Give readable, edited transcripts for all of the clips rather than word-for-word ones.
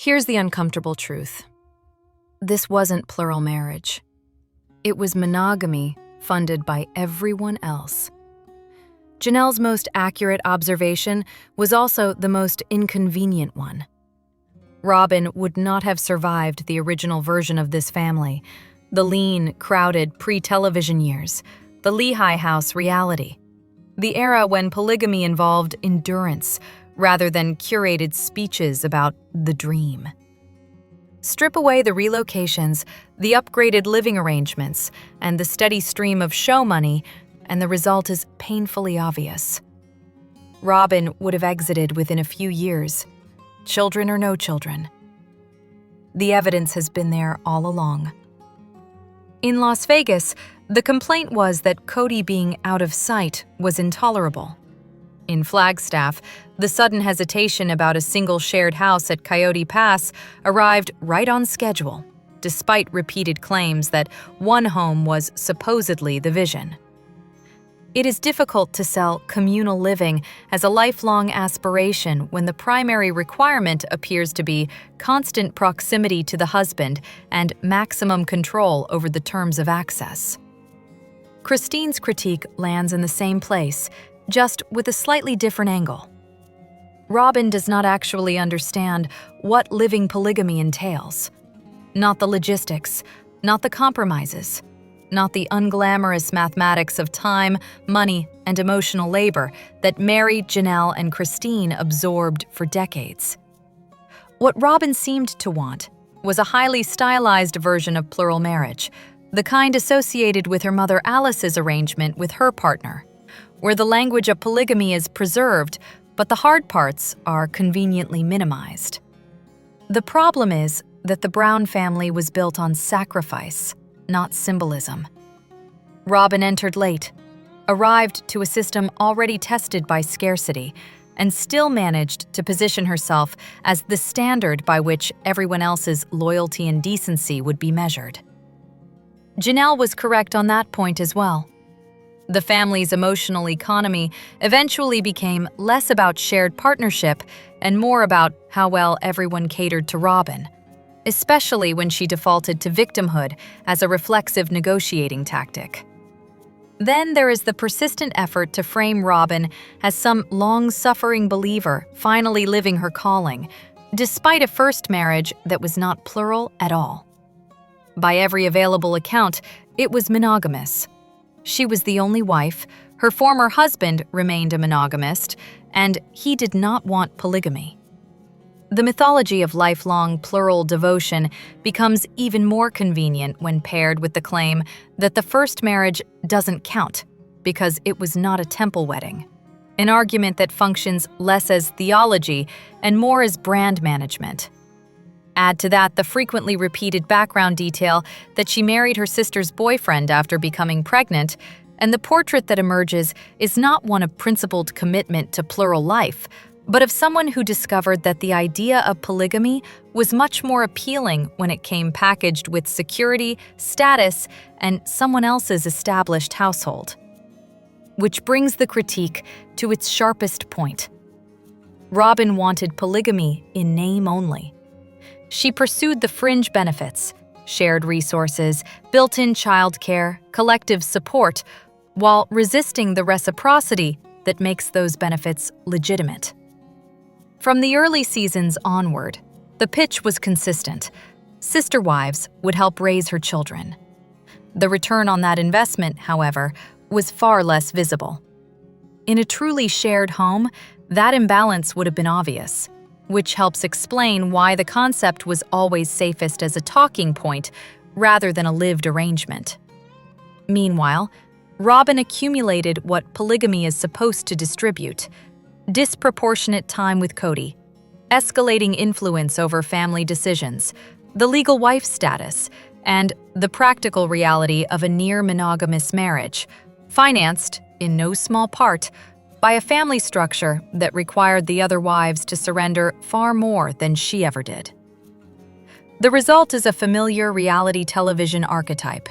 Here's the uncomfortable truth. This wasn't plural marriage. It was monogamy funded by everyone else. Janelle's most accurate observation was also the most inconvenient one. Robyn would not have survived the original version of this family, the lean, crowded pre-television years, the Lehigh House reality, the era when polygamy involved endurance rather than curated speeches about the dream. Strip away the relocations, the upgraded living arrangements, and the steady stream of show money, and the result is painfully obvious. Robyn would have exited within a few years, children or no children. The evidence has been there all along. In Las Vegas, the complaint was that Cody being out of sight was intolerable. In Flagstaff, the sudden hesitation about a single shared house at Coyote Pass arrived right on schedule, despite repeated claims that one home was supposedly the vision. It is difficult to sell communal living as a lifelong aspiration when the primary requirement appears to be constant proximity to the husband and maximum control over the terms of access. Christine's critique lands in the same place, just with a slightly different angle. Robyn does not actually understand what living polygamy entails. Not the logistics, not the compromises, not the unglamorous mathematics of time, money, and emotional labor that Mary, Janelle, and Christine absorbed for decades. What Robyn seemed to want was a highly stylized version of plural marriage, the kind associated with her mother Alice's arrangement with her partner, where the language of polygamy is preserved, but the hard parts are conveniently minimized. The problem is that the Brown family was built on sacrifice, not symbolism. Robyn entered late, arrived to a system already tested by scarcity, and still managed to position herself as the standard by which everyone else's loyalty and decency would be measured. Janelle was correct on that point as well. The family's emotional economy eventually became less about shared partnership and more about how well everyone catered to Robyn, especially when she defaulted to victimhood as a reflexive negotiating tactic. Then there is the persistent effort to frame Robyn as some long-suffering believer finally living her calling, despite a first marriage that was not plural at all. By every available account, it was monogamous. She was the only wife, her former husband remained a monogamist, and he did not want polygamy. The mythology of lifelong plural devotion becomes even more convenient when paired with the claim that the first marriage doesn't count because it was not a temple wedding, an argument that functions less as theology and more as brand management. Add to that the frequently repeated background detail that she married her sister's boyfriend after becoming pregnant, and the portrait that emerges is not one of principled commitment to plural life, but of someone who discovered that the idea of polygamy was much more appealing when it came packaged with security, status, and someone else's established household. Which brings the critique to its sharpest point. Robyn wanted polygamy in name only. She pursued the fringe benefits, shared resources, built-in childcare, collective support, while resisting the reciprocity that makes those benefits legitimate. From the early seasons onward, the pitch was consistent. Sister wives would help raise her children. The return on that investment, however, was far less visible. In a truly shared home, that imbalance would have been obvious, which helps explain why the concept was always safest as a talking point rather than a lived arrangement. Meanwhile, Robyn accumulated what polygamy is supposed to distribute: disproportionate time with Cody, escalating influence over family decisions, the legal wife status, and the practical reality of a near-monogamous marriage, financed, in no small part, by a family structure that required the other wives to surrender far more than she ever did. The result is a familiar reality television archetype: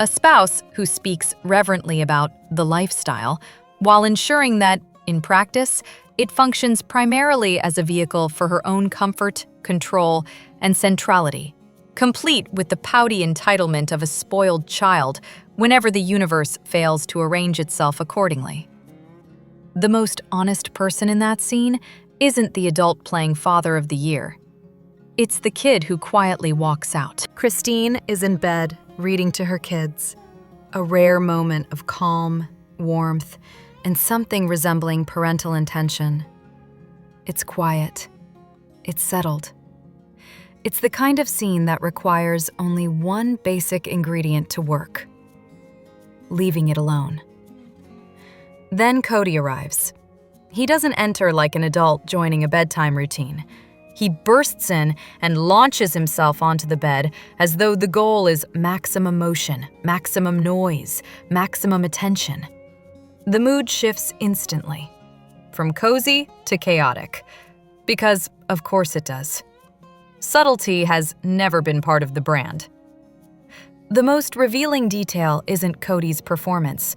a spouse who speaks reverently about the lifestyle, while ensuring that, in practice, it functions primarily as a vehicle for her own comfort control, and centrality, complete with the pouty entitlement of a spoiled child whenever the universe fails to arrange itself accordingly. The most honest person in that scene isn't the adult playing Father of the Year. It's the kid who quietly walks out. Christine is in bed, reading to her kids. A rare moment of calm, warmth, and something resembling parental intention. It's quiet. It's settled. It's the kind of scene that requires only one basic ingredient to work: leaving it alone. Then Cody arrives. He doesn't enter like an adult joining a bedtime routine. He bursts in and launches himself onto the bed as though the goal is maximum motion, maximum noise, maximum attention. The mood shifts instantly, from cozy to chaotic, because of course it does. Subtlety has never been part of the brand. The most revealing detail isn't Cody's performance,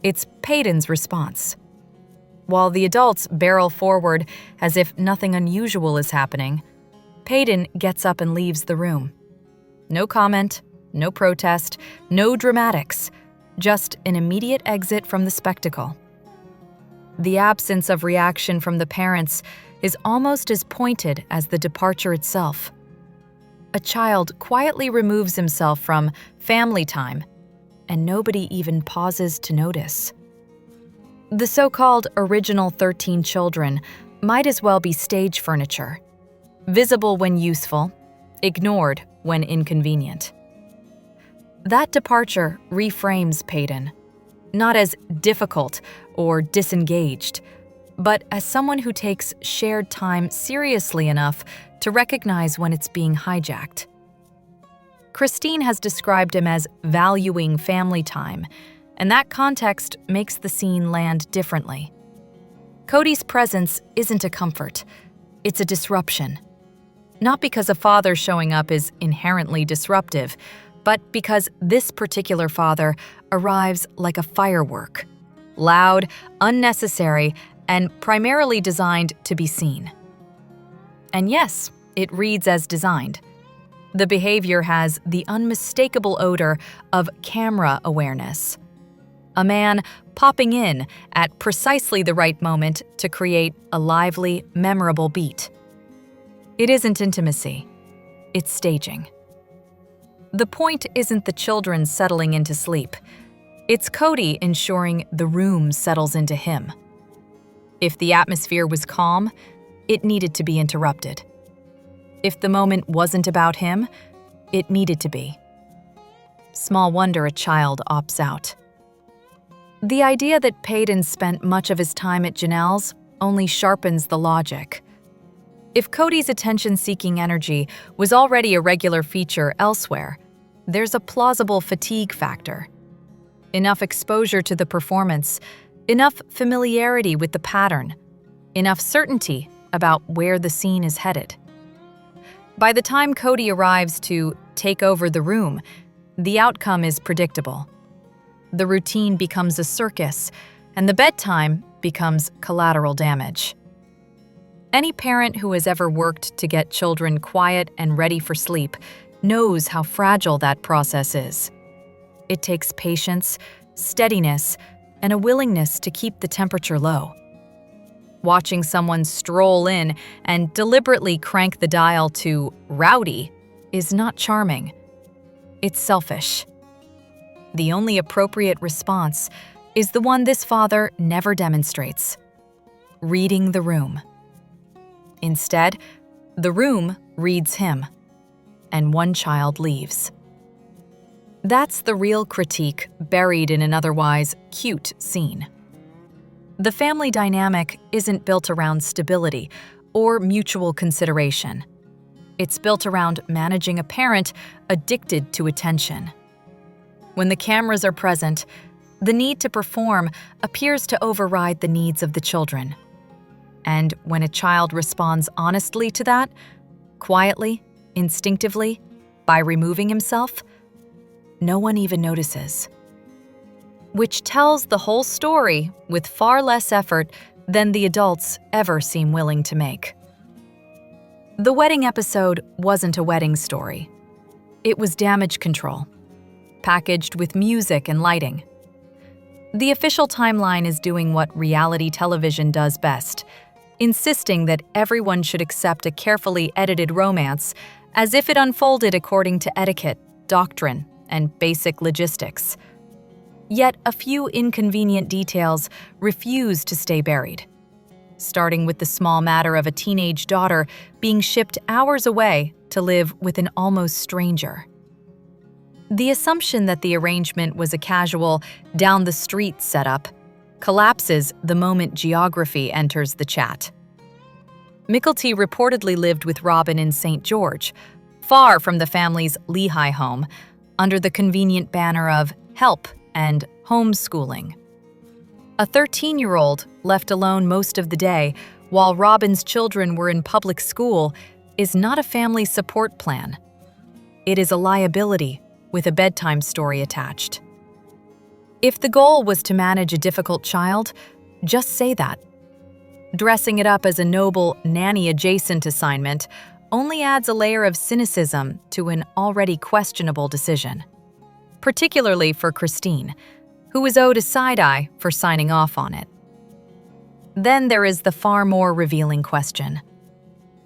it's Peyton's response. While the adults barrel forward as if nothing unusual is happening, Peyton gets up and leaves the room. No comment, no protest, no dramatics, just an immediate exit from the spectacle. The absence of reaction from the parents is almost as pointed as the departure itself. A child quietly removes himself from family time, and nobody even pauses to notice. The so-called original 13 children might as well be stage furniture, visible when useful, ignored when inconvenient. That departure reframes Peyton, not as difficult or disengaged, but as someone who takes shared time seriously enough to recognize when it's being hijacked. Christine has described him as valuing family time, and that context makes the scene land differently. Cody's presence isn't a comfort, it's a disruption. Not because a father showing up is inherently disruptive, but because this particular father arrives like a firework, loud, unnecessary, and primarily designed to be seen. And yes, it reads as designed. The behavior has the unmistakable odor of camera awareness. A man popping in at precisely the right moment to create a lively, memorable beat. It isn't intimacy, it's staging. The point isn't the children settling into sleep. It's Cody ensuring the room settles into him. If the atmosphere was calm, it needed to be interrupted. If the moment wasn't about him, it needed to be. Small wonder a child opts out. The idea that Peyton spent much of his time at Janelle's only sharpens the logic. If Cody's attention-seeking energy was already a regular feature elsewhere, there's a plausible fatigue factor. Enough exposure to the performance, enough familiarity with the pattern, enough certainty about where the scene is headed. By the time Cody arrives to take over the room, the outcome is predictable. The routine becomes a circus, and the bedtime becomes collateral damage. Any parent who has ever worked to get children quiet and ready for sleep knows how fragile that process is. It takes patience, steadiness, and a willingness to keep the temperature low. Watching someone stroll in and deliberately crank the dial to rowdy is not charming. It's selfish. The only appropriate response is the one this father never demonstrates: reading the room. Instead, the room reads him, and one child leaves. That's the real critique buried in an otherwise cute scene. The family dynamic isn't built around stability or mutual consideration. It's built around managing a parent addicted to attention. When the cameras are present, the need to perform appears to override the needs of the children. And when a child responds honestly to that, quietly, instinctively, by removing himself, no one even notices. Which tells the whole story with far less effort than the adults ever seem willing to make. The wedding episode wasn't a wedding story. It was damage control, packaged with music and lighting. The official timeline is doing what reality television does best, insisting that everyone should accept a carefully edited romance as if it unfolded according to etiquette, doctrine, and basic logistics. Yet a few inconvenient details refuse to stay buried, starting with the small matter of a teenage daughter being shipped hours away to live with an almost stranger. The assumption that the arrangement was a casual, down-the-street setup collapses the moment geography enters the chat. Mickelty reportedly lived with Robyn in St. George, far from the family's Lehigh home, under the convenient banner of help and homeschooling. A 13-year-old left alone most of the day while Robyn's children were in public school is not a family support plan. It is a liability with a bedtime story attached. If the goal was to manage a difficult child, just say that. Dressing it up as a noble nanny-adjacent assignment only adds a layer of cynicism to an already questionable decision, particularly for Christine, who was owed a side-eye for signing off on it. Then there is the far more revealing question.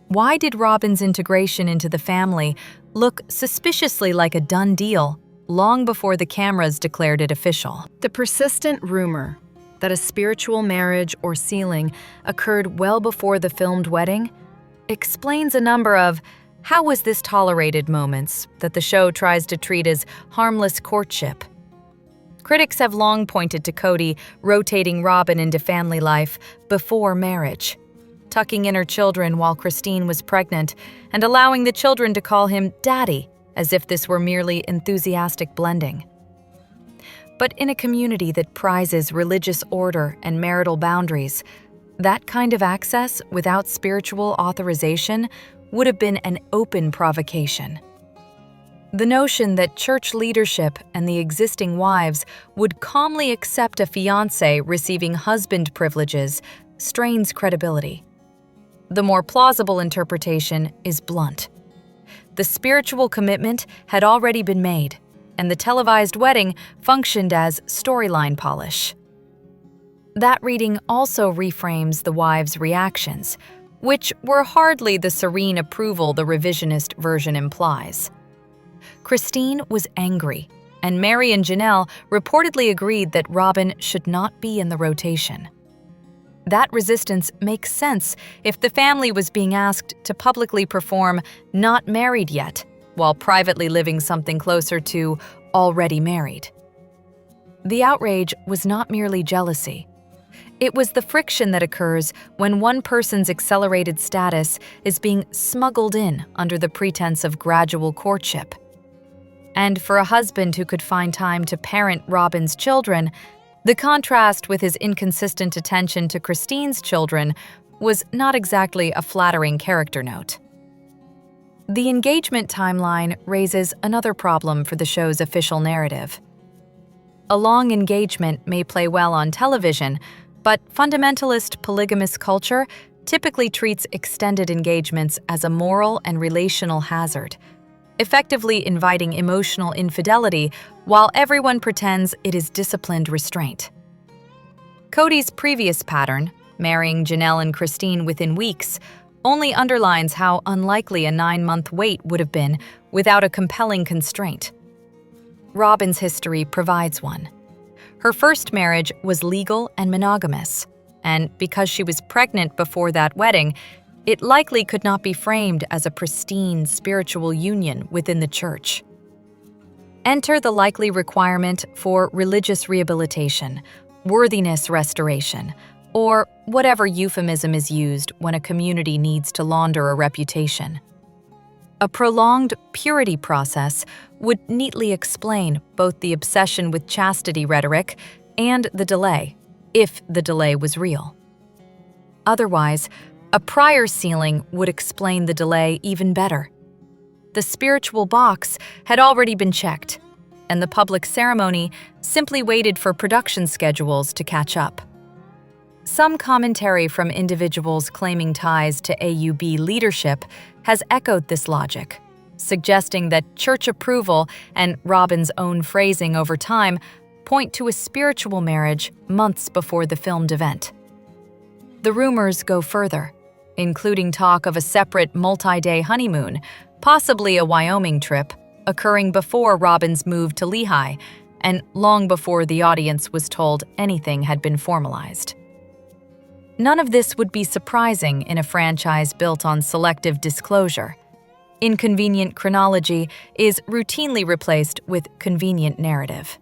Why did Robyn's integration into the family look suspiciously like a done deal long before the cameras declared it official? The persistent rumor that a spiritual marriage or sealing occurred well before the filmed wedding explains a number of "how was this tolerated" moments that the show tries to treat as harmless courtship. Critics have long pointed to Cody rotating Robyn into family life before marriage, tucking in her children while Christine was pregnant and allowing the children to call him daddy as if this were merely enthusiastic blending. But in a community that prizes religious order and marital boundaries, that kind of access without spiritual authorization would have been an open provocation. The notion that church leadership and the existing wives would calmly accept a fiancé receiving husband privileges strains credibility. The more plausible interpretation is blunt. The spiritual commitment had already been made, and the televised wedding functioned as storyline polish. That reading also reframes the wives' reactions, which were hardly the serene approval the revisionist version implies. Christine was angry, and Mary and Janelle reportedly agreed that Robyn should not be in the rotation. That resistance makes sense if the family was being asked to publicly perform "not married yet" while privately living something closer to "already married." The outrage was not merely jealousy. It was the friction that occurs when one person's accelerated status is being smuggled in under the pretense of gradual courtship. And for a husband who could find time to parent Robyn's children, the contrast with his inconsistent attention to Christine's children was not exactly a flattering character note. The engagement timeline raises another problem for the show's official narrative. A long engagement may play well on television, but fundamentalist polygamous culture typically treats extended engagements as a moral and relational hazard, effectively inviting emotional infidelity while everyone pretends it is disciplined restraint. Cody's previous pattern, marrying Janelle and Christine within weeks, only underlines how unlikely a 9-month wait would have been without a compelling constraint. Robyn's history provides one. Her first marriage was legal and monogamous, and because she was pregnant before that wedding, it likely could not be framed as a pristine spiritual union within the church. Enter the likely requirement for religious rehabilitation, worthiness restoration, or whatever euphemism is used when a community needs to launder a reputation. A prolonged purity process would neatly explain both the obsession with chastity rhetoric and the delay, if the delay was real. Otherwise, a prior sealing would explain the delay even better. The spiritual box had already been checked, and the public ceremony simply waited for production schedules to catch up. Some commentary from individuals claiming ties to AUB leadership has echoed this logic, suggesting that church approval and Robyn's own phrasing over time point to a spiritual marriage months before the filmed event. The rumors go further, including talk of a separate multi-day honeymoon, possibly a Wyoming trip, occurring before Robyn's move to Lehigh, and long before the audience was told anything had been formalized. None of this would be surprising in a franchise built on selective disclosure. Inconvenient chronology is routinely replaced with convenient narrative.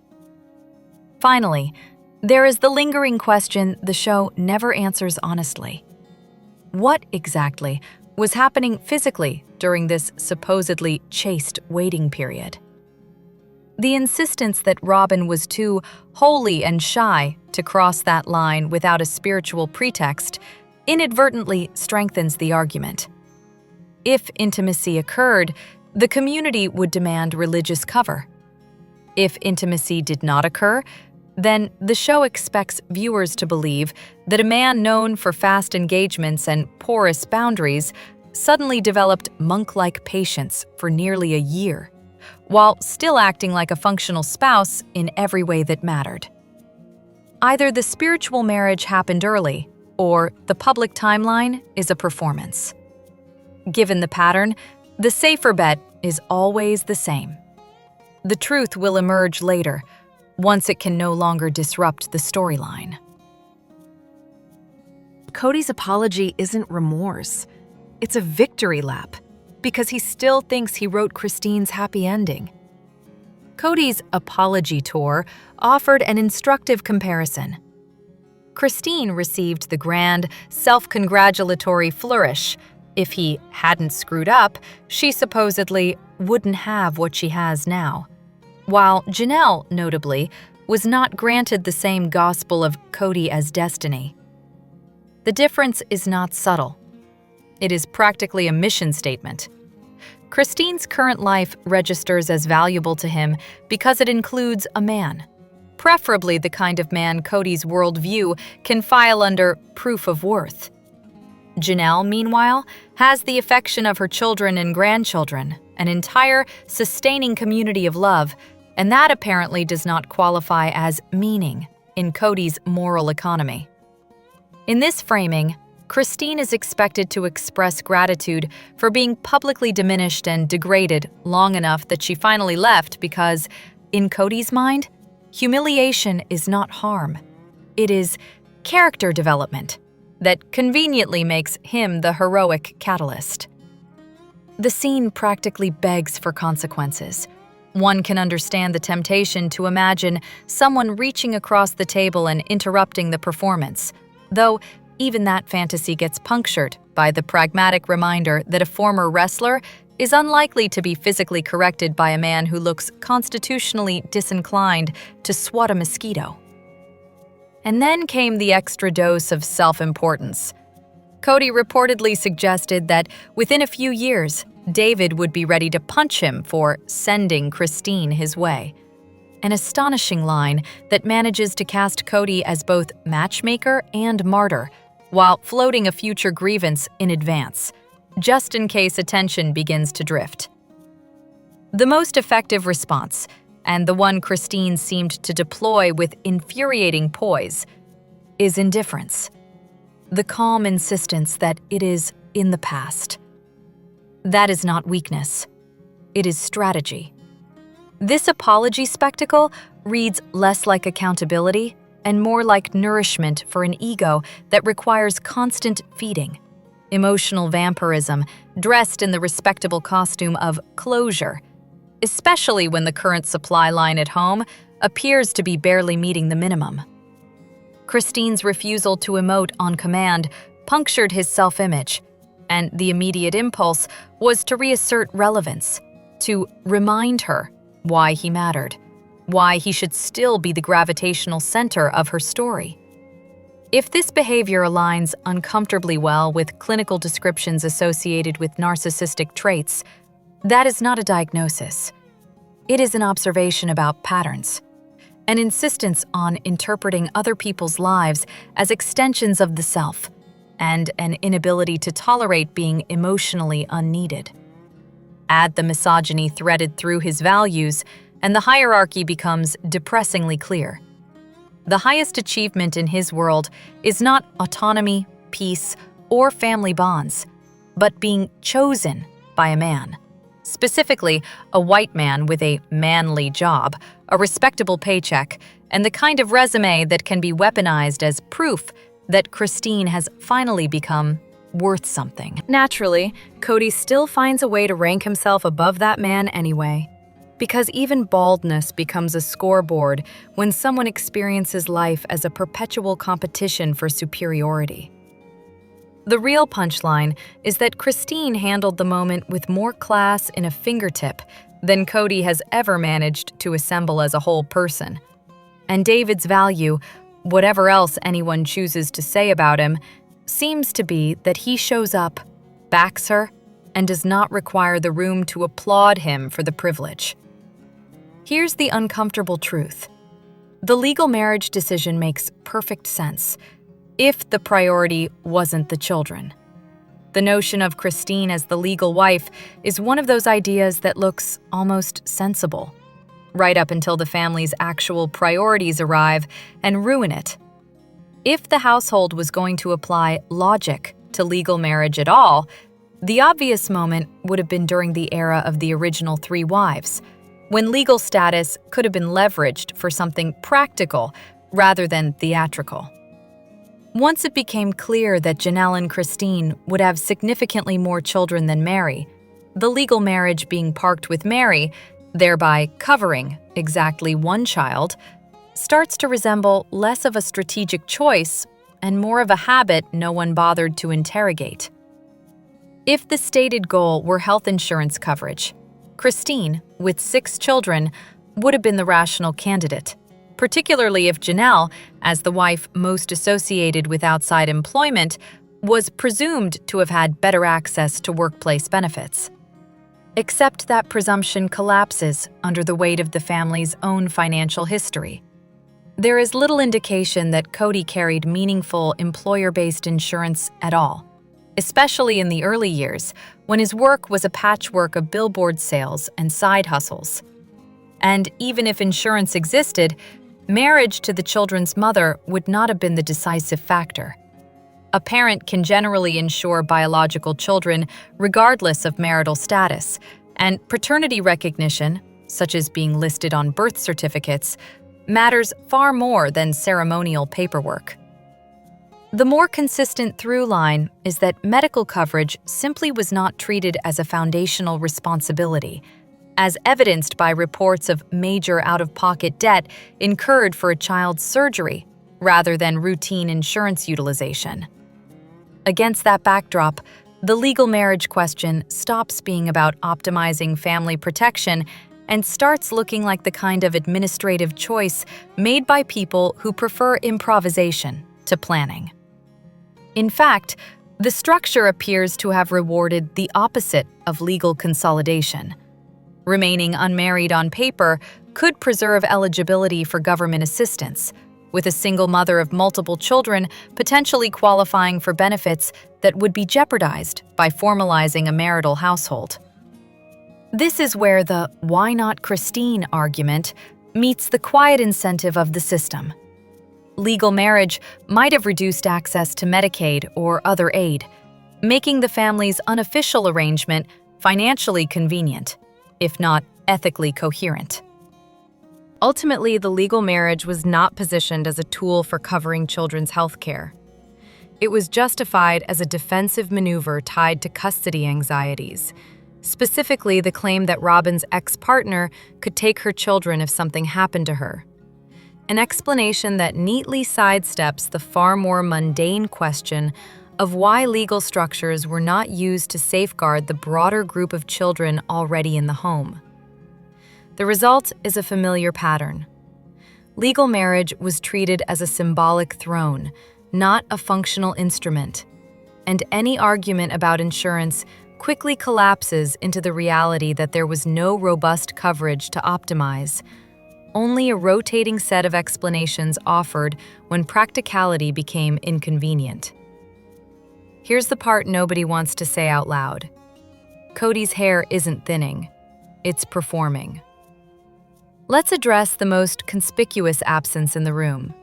Finally, there is the lingering question the show never answers honestly. What exactly was happening physically during this supposedly chaste waiting period? The insistence that Robyn was too holy and shy to cross that line without a spiritual pretext inadvertently strengthens the argument. If intimacy occurred, the community would demand religious cover. If intimacy did not occur, then the show expects viewers to believe that a man known for fast engagements and porous boundaries suddenly developed monk-like patience for nearly a year, while still acting like a functional spouse in every way that mattered. Either the spiritual marriage happened early, or the public timeline is a performance. Given the pattern, the safer bet is always the same. The truth will emerge later, once it can no longer disrupt the storyline. Cody's apology isn't remorse. It's a victory lap, because he still thinks he wrote Christine's happy ending. Cody's apology tour offered an instructive comparison. Christine received the grand, self-congratulatory flourish. If he hadn't screwed up, she supposedly wouldn't have what she has now. While Janelle, notably, was not granted the same gospel of Cody as destiny. The difference is not subtle. It is practically a mission statement. Christine's current life registers as valuable to him because it includes a man, preferably the kind of man Cody's worldview can file under proof of worth. Janelle, meanwhile, has the affection of her children and grandchildren, an entire, sustaining community of love, and that apparently does not qualify as meaning in Cody's moral economy. In this framing, Christine is expected to express gratitude for being publicly diminished and degraded long enough that she finally left because, in Cody's mind, humiliation is not harm. It is character development that conveniently makes him the heroic catalyst. The scene practically begs for consequences. One can understand the temptation to imagine someone reaching across the table and interrupting the performance, though even that fantasy gets punctured by the pragmatic reminder that a former wrestler is unlikely to be physically corrected by a man who looks constitutionally disinclined to swat a mosquito. And then came the extra dose of self-importance. Cody reportedly suggested that within a few years, David would be ready to punch him for sending Christine his way. An astonishing line that manages to cast Cody as both matchmaker and martyr, while floating a future grievance in advance, just in case attention begins to drift. The most effective response, and the one Christine seemed to deploy with infuriating poise, is indifference. The calm insistence that it is in the past. That is not weakness. It is strategy. This apology spectacle reads less like accountability and more like nourishment for an ego that requires constant feeding. Emotional vampirism dressed in the respectable costume of closure, especially when the current supply line at home appears to be barely meeting the minimum. Christine's refusal to emote on command punctured his self-image, and the immediate impulse was to reassert relevance, to remind her why he mattered, why he should still be the gravitational center of her story. If this behavior aligns uncomfortably well with clinical descriptions associated with narcissistic traits, that is not a diagnosis. It is an observation about patterns, an insistence on interpreting other people's lives as extensions of the self, and an inability to tolerate being emotionally unneeded. Add the misogyny threaded through his values, and the hierarchy becomes depressingly clear. The highest achievement in his world is not autonomy, peace, or family bonds, but being chosen by a man. Specifically, a white man with a manly job, a respectable paycheck, and the kind of resume that can be weaponized as proof that Christine has finally become worth something. Naturally, Cody still finds a way to rank himself above that man anyway, because even baldness becomes a scoreboard when someone experiences life as a perpetual competition for superiority. The real punchline is that Christine handled the moment with more class in a fingertip than Cody has ever managed to assemble as a whole person. And David's value, whatever else anyone chooses to say about him, seems to be that he shows up, backs her, and does not require the room to applaud him for the privilege. Here's the uncomfortable truth. The legal marriage decision makes perfect sense if the priority wasn't the children. The notion of Christine as the legal wife is one of those ideas that looks almost sensible, right up until the family's actual priorities arrive and ruin it. If the household was going to apply logic to legal marriage at all, the obvious moment would have been during the era of the original 3 wives, when legal status could have been leveraged for something practical rather than theatrical. Once it became clear that Janelle and Christine would have significantly more children than Mary, the legal marriage being parked with Mary, thereby covering exactly 1 child, starts to resemble less of a strategic choice and more of a habit no one bothered to interrogate. If the stated goal were health insurance coverage, Christine, with 6 children, would have been the rational candidate, particularly if Janelle, as the wife most associated with outside employment, was presumed to have had better access to workplace benefits. Except that presumption collapses under the weight of the family's own financial history. There is little indication that Cody carried meaningful employer-based insurance at all, especially in the early years when his work was a patchwork of billboard sales and side hustles. And even if insurance existed, marriage to the children's mother would not have been the decisive factor. A parent can generally insure biological children regardless of marital status, and paternity recognition, such as being listed on birth certificates, matters far more than ceremonial paperwork. The more consistent through line is that medical coverage simply was not treated as a foundational responsibility, as evidenced by reports of major out-of-pocket debt incurred for a child's surgery rather than routine insurance utilization. Against that backdrop, the legal marriage question stops being about optimizing family protection and starts looking like the kind of administrative choice made by people who prefer improvisation to planning. In fact, the structure appears to have rewarded the opposite of legal consolidation. Remaining unmarried on paper could preserve eligibility for government assistance, with a single mother of multiple children potentially qualifying for benefits that would be jeopardized by formalizing a marital household. This is where the "why not Christine" argument meets the quiet incentive of the system. Legal marriage might have reduced access to Medicaid or other aid, making the family's unofficial arrangement financially convenient, if not ethically coherent. Ultimately, the legal marriage was not positioned as a tool for covering children's health care. It was justified as a defensive maneuver tied to custody anxieties, specifically the claim that Robyn's ex-partner could take her children if something happened to her. An explanation that neatly sidesteps the far more mundane question of why legal structures were not used to safeguard the broader group of children already in the home. The result is a familiar pattern. Legal marriage was treated as a symbolic throne, not a functional instrument, and any argument about insurance quickly collapses into the reality that there was no robust coverage to optimize, only a rotating set of explanations offered when practicality became inconvenient. Here's the part nobody wants to say out loud. Cody's hair isn't thinning, it's performing. Let's address the most conspicuous absence in the room.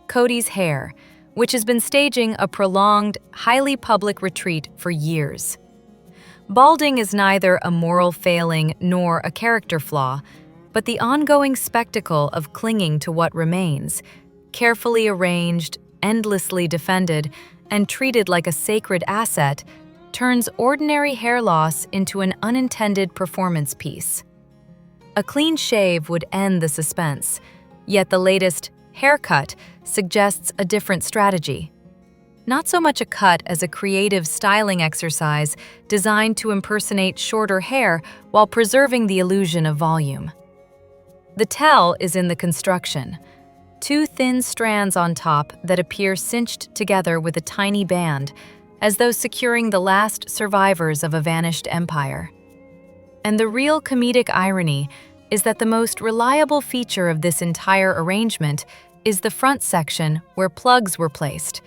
Cody's hair, which has been staging a prolonged, highly public retreat for years. Balding is neither a moral failing nor a character flaw, but the ongoing spectacle of clinging to what remains, carefully arranged, endlessly defended, and treated like a sacred asset, turns ordinary hair loss into an unintended performance piece. A clean shave would end the suspense, yet the latest haircut suggests a different strategy. Not so much a cut as a creative styling exercise designed to impersonate shorter hair while preserving the illusion of volume. The tell is in the construction. Two thin strands on top that appear cinched together with a tiny band, as though securing the last survivors of a vanished empire. And the real comedic irony is that the most reliable feature of this entire arrangement is the front section where plugs were placed,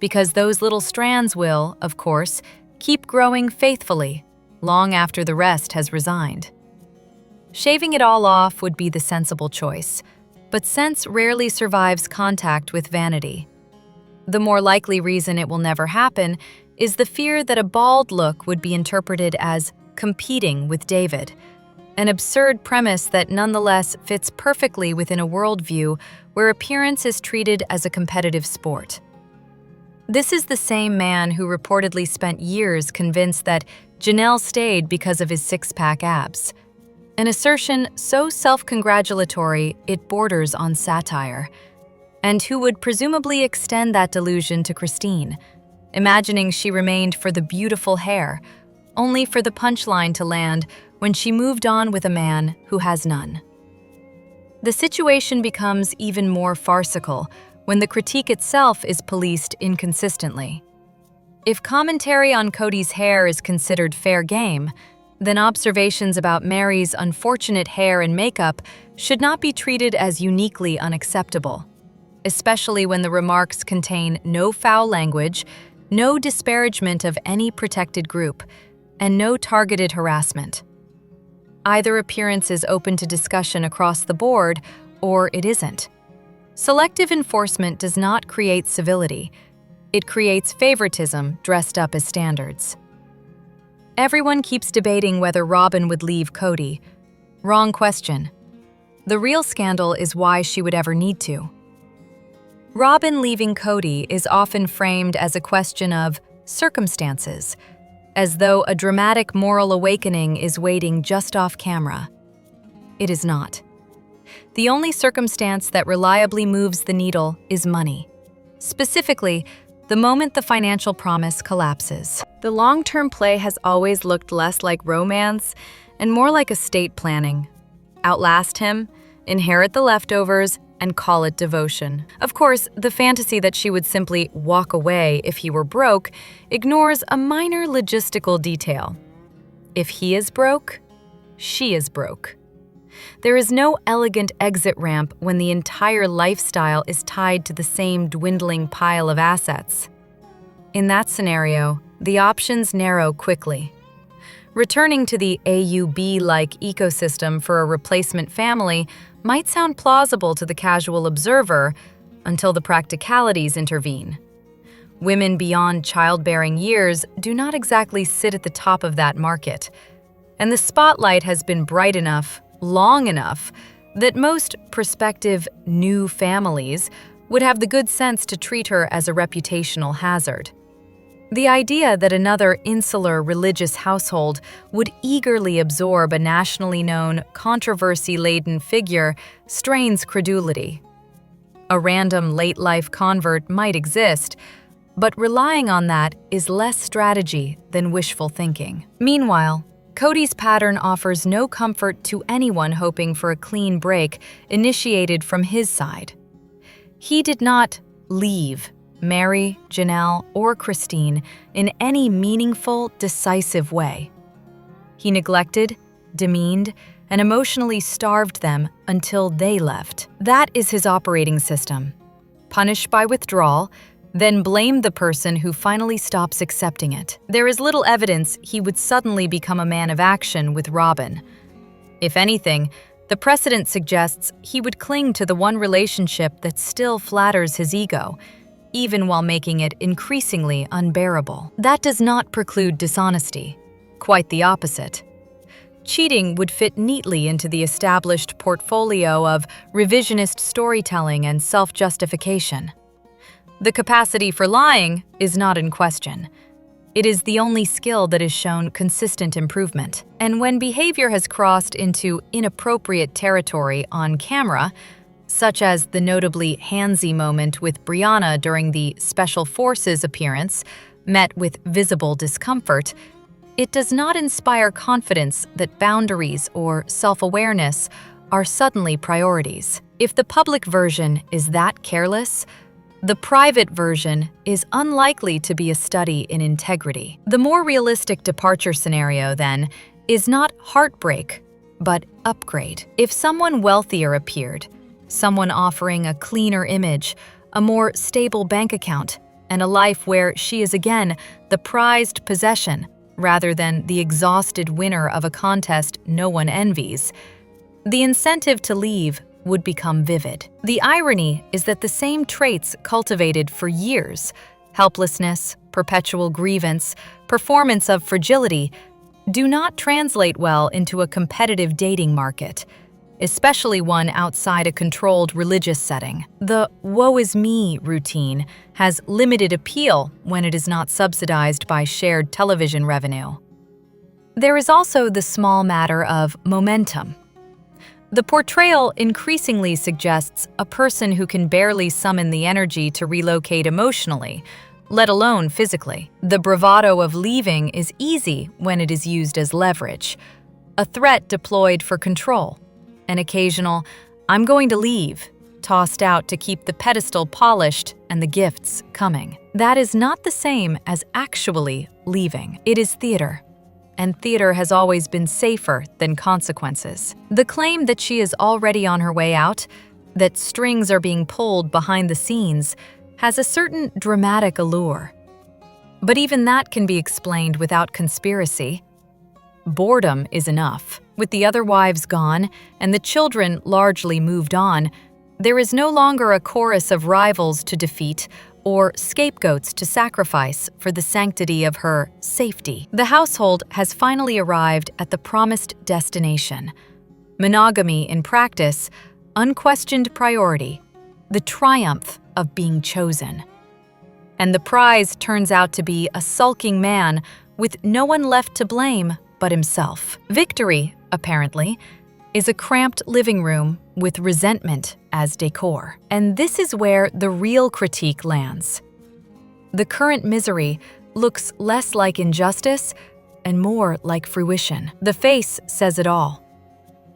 because those little strands will, of course, keep growing faithfully, long after the rest has resigned. Shaving it all off would be the sensible choice, but sense rarely survives contact with vanity. The more likely reason it will never happen is the fear that a bald look would be interpreted as competing with David, an absurd premise that nonetheless fits perfectly within a worldview where appearance is treated as a competitive sport. This is the same man who reportedly spent years convinced that Janelle stayed because of his six-pack abs, an assertion so self-congratulatory it borders on satire, and who would presumably extend that delusion to Christine, imagining she remained for the beautiful hair, only for the punchline to land when she moved on with a man who has none. The situation becomes even more farcical when the critique itself is policed inconsistently. If commentary on Cody's hair is considered fair game, then observations about Mary's unfortunate hair and makeup should not be treated as uniquely unacceptable, especially when the remarks contain no foul language, no disparagement of any protected group, and no targeted harassment. Either appearance is open to discussion across the board, or it isn't. Selective enforcement does not create civility. It creates favoritism dressed up as standards. Everyone keeps debating whether Robyn would leave Cody. Wrong question. The real scandal is why she would ever need to. Robyn leaving Cody is often framed as a question of circumstances, as though a dramatic moral awakening is waiting just off camera. It is not. The only circumstance that reliably moves the needle is money. Specifically, the moment the financial promise collapses. The long-term play has always looked less like romance and more like estate planning. Outlast him, inherit the leftovers, and call it devotion. Of course, the fantasy that she would simply walk away if he were broke ignores a minor logistical detail. If he is broke, she is broke. There is no elegant exit ramp when the entire lifestyle is tied to the same dwindling pile of assets. In that scenario, the options narrow quickly. Returning to the AUB-like ecosystem for a replacement family might sound plausible to the casual observer until the practicalities intervene. Women beyond childbearing years do not exactly sit at the top of that market, and the spotlight has been bright enough, long enough, that most prospective new families would have the good sense to treat her as a reputational hazard. The idea that another insular religious household would eagerly absorb a nationally known, controversy-laden figure strains credulity. A random late-life convert might exist, but relying on that is less strategy than wishful thinking. Meanwhile, Cody's pattern offers no comfort to anyone hoping for a clean break initiated from his side. He did not leave Mary, Janelle, or Christine in any meaningful, decisive way. He neglected, demeaned, and emotionally starved them until they left. That is his operating system. Punish by withdrawal, then blamed the person who finally stops accepting it. There is little evidence he would suddenly become a man of action with Robyn. If anything, the precedent suggests he would cling to the one relationship that still flatters his ego, even while making it increasingly unbearable. That does not preclude dishonesty. Quite the opposite. Cheating would fit neatly into the established portfolio of revisionist storytelling and self-justification. The capacity for lying is not in question. It is the only skill that has shown consistent improvement. And when behavior has crossed into inappropriate territory on camera, such as the notably handsy moment with Brianna during the Special Forces appearance, met with visible discomfort, it does not inspire confidence that boundaries or self-awareness are suddenly priorities. If the public version is that careless, the private version is unlikely to be a study in integrity. The more realistic departure scenario, then, is not heartbreak, but upgrade. If someone wealthier appeared, someone offering a cleaner image, a more stable bank account, and a life where she is again the prized possession rather than the exhausted winner of a contest no one envies, the incentive to leave would become vivid. The irony is that the same traits cultivated for years, helplessness, perpetual grievance, performance of fragility, do not translate well into a competitive dating market, especially one outside a controlled religious setting. The woe is me routine has limited appeal when it is not subsidized by shared television revenue. There is also the small matter of momentum. The portrayal increasingly suggests a person who can barely summon the energy to relocate emotionally, let alone physically. The bravado of leaving is easy when it is used as leverage, a threat deployed for control, an occasional, "I'm going to leave," tossed out to keep the pedestal polished and the gifts coming. That is not the same as actually leaving. It is theater. And theater has always been safer than consequences. The claim that she is already on her way out, that strings are being pulled behind the scenes, has a certain dramatic allure. But even that can be explained without conspiracy. Boredom is enough. With the other wives gone and the children largely moved on, there is no longer a chorus of rivals to defeat or scapegoats to sacrifice for the sanctity of her safety. The household has finally arrived at the promised destination. Monogamy in practice, unquestioned priority, the triumph of being chosen. And the prize turns out to be a sulking man with no one left to blame but himself. Victory, apparently, is a cramped living room with resentment as decor. And this is where the real critique lands. The current misery looks less like injustice and more like fruition. The face says it all.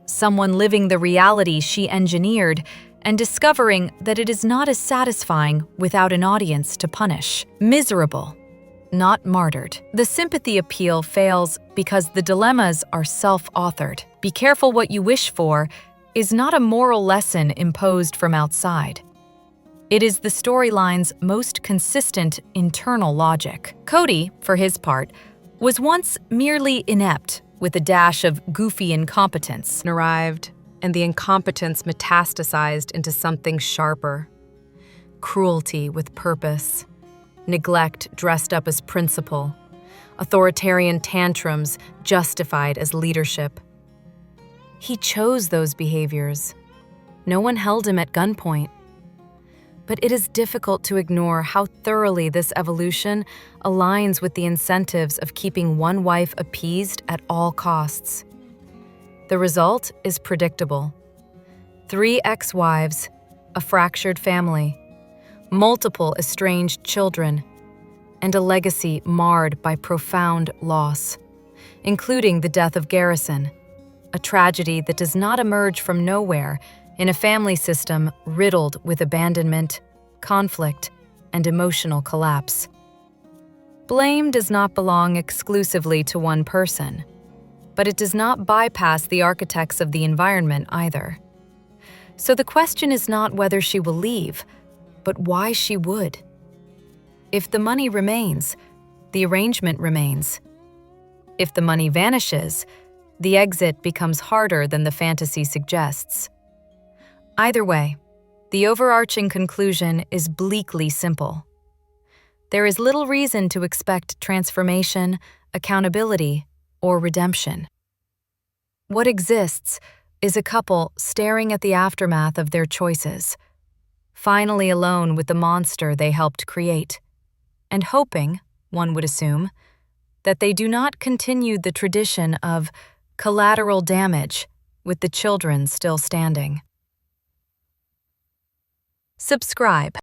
Someone living the reality she engineered and discovering that it is not as satisfying without an audience to punish. Miserable, not martyred. The sympathy appeal fails because the dilemmas are self-authored. Be careful what you wish for is not a moral lesson imposed from outside. It is the storyline's most consistent internal logic. Cody, for his part, was once merely inept with a dash of goofy incompetence. Arrived, and the incompetence metastasized into something sharper. Cruelty with purpose, neglect dressed up as principle, authoritarian tantrums justified as leadership. He chose those behaviors. No one held him at gunpoint. But it is difficult to ignore how thoroughly this evolution aligns with the incentives of keeping one wife appeased at all costs. The result is predictable. 3 ex-wives, a fractured family, multiple estranged children, and a legacy marred by profound loss, including the death of Garrison, a tragedy that does not emerge from nowhere in a family system riddled with abandonment, conflict, and emotional collapse. Blame does not belong exclusively to one person, but it does not bypass the architects of the environment either. So the question is not whether she will leave, but why she would. If the money remains, the arrangement remains. If the money vanishes, the exit becomes harder than the fantasy suggests. Either way, the overarching conclusion is bleakly simple. There is little reason to expect transformation, accountability, or redemption. What exists is a couple staring at the aftermath of their choices, finally alone with the monster they helped create, and hoping, one would assume, that they do not continue the tradition of collateral damage with the children still standing. Subscribe.